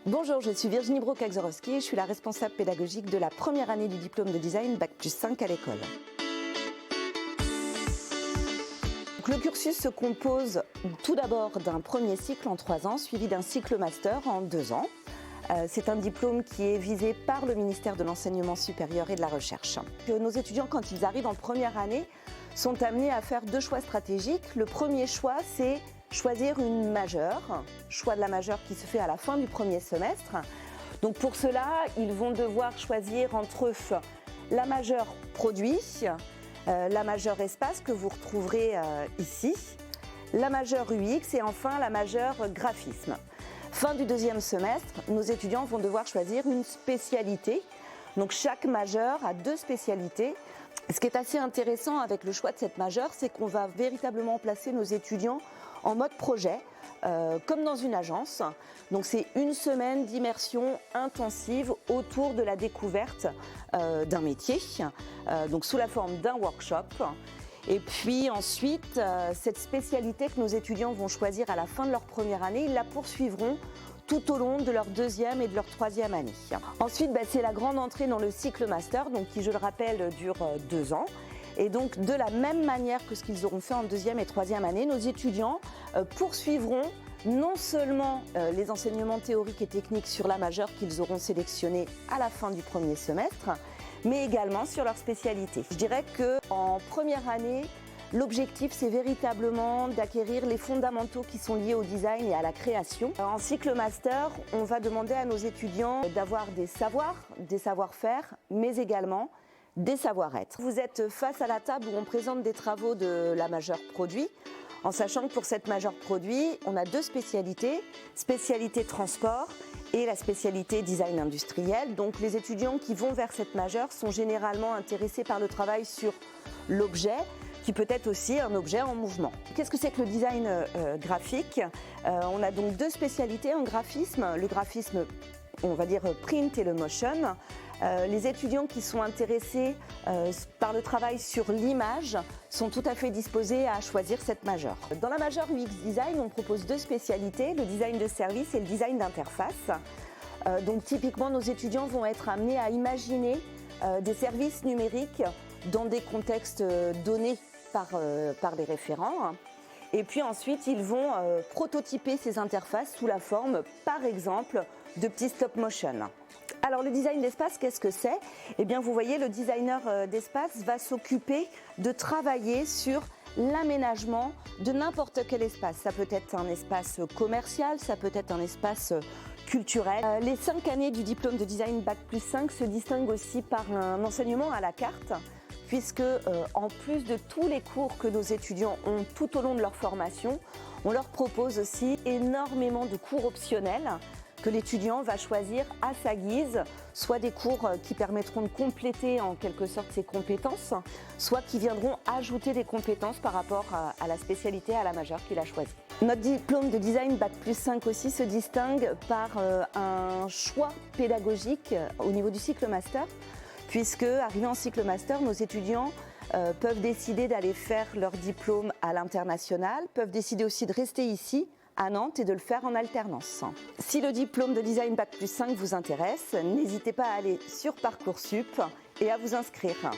Bonjour, je suis Virginie Brault-Kaczorowski et je suis la responsable pédagogique de la première année du diplôme de design Bac+5 à l'école. Le cursus se compose tout d'abord d'un premier cycle en 3 ans, suivi d'un cycle master en 2 ans. C'est un diplôme qui est visé par le ministère de l'Enseignement supérieur et de la Recherche. Nos étudiants, quand ils arrivent en première année, sont amenés à faire 2 choix stratégiques. Le premier choix, c'est choisir une majeure, choix de la majeure qui se fait à la fin du premier semestre. Donc pour cela, ils vont devoir choisir entre la majeure produit, la majeure espace que vous retrouverez ici, la majeure UX et enfin la majeure graphisme. Fin du deuxième semestre, nos étudiants vont devoir choisir une spécialité. Donc chaque majeure a 2 spécialités. Ce qui est assez intéressant avec le choix de cette majeure, c'est qu'on va véritablement placer nos étudiants en mode projet, comme dans une agence. Donc c'est une semaine d'immersion intensive autour de la découverte d'un métier, donc sous la forme d'un workshop. Et puis ensuite, cette spécialité que nos étudiants vont choisir à la fin de leur première année, ils la poursuivront tout au long de leur deuxième et de leur troisième année. Ensuite, c'est la grande entrée dans le cycle master, donc qui, je le rappelle, dure 2 ans. Et donc, de la même manière que ce qu'ils auront fait en deuxième et troisième année, nos étudiants poursuivront non seulement les enseignements théoriques et techniques sur la majeure qu'ils auront sélectionnés à la fin du premier semestre, mais également sur leur spécialité. Je dirais qu'en première année, l'objectif, c'est véritablement d'acquérir les fondamentaux qui sont liés au design et à la création. En cycle master, on va demander à nos étudiants d'avoir des savoirs, des savoir-faire, mais également des savoir-être. Vous êtes face à la table où on présente des travaux de la majeure produit, en sachant que pour cette majeure produit, on a 2 spécialités, spécialité transport et la spécialité design industriel. Donc les étudiants qui vont vers cette majeure sont généralement intéressés par le travail sur l'objet, qui peut être aussi un objet en mouvement. Qu'est-ce que c'est que le design graphique? On a donc 2 spécialités en graphisme, le graphisme, on va dire print et le motion. Les étudiants qui sont intéressés par le travail sur l'image sont tout à fait disposés à choisir cette majeure. Dans la majeure UX Design, on propose 2 spécialités, le design de service et le design d'interface. Donc typiquement, nos étudiants vont être amenés à imaginer des services numériques dans des contextes donnés par les référents. Et puis ensuite, ils vont prototyper ces interfaces sous la forme, par exemple, de petits stop motion. Alors le design d'espace, qu'est-ce que c'est? Eh bien vous voyez, le designer d'espace va s'occuper de travailler sur l'aménagement de n'importe quel espace. Ça peut être un espace commercial, ça peut être un espace culturel. Les 5 années du diplôme de design Bac+5 se distinguent aussi par un enseignement à la carte, puisque en plus de tous les cours que nos étudiants ont tout au long de leur formation, on leur propose aussi énormément de cours optionnels que l'étudiant va choisir à sa guise, soit des cours qui permettront de compléter en quelque sorte ses compétences, soit qui viendront ajouter des compétences par rapport à la spécialité, à la majeure qu'il a choisie. Notre diplôme de design Bac+5 aussi se distingue par un choix pédagogique au niveau du cycle master, puisque, arrivés en cycle master, nos étudiants peuvent décider d'aller faire leur diplôme à l'international, peuvent décider aussi de rester ici, à Nantes, et de le faire en alternance. Si le diplôme de design Bac+5 vous intéresse, n'hésitez pas à aller sur Parcoursup et à vous inscrire.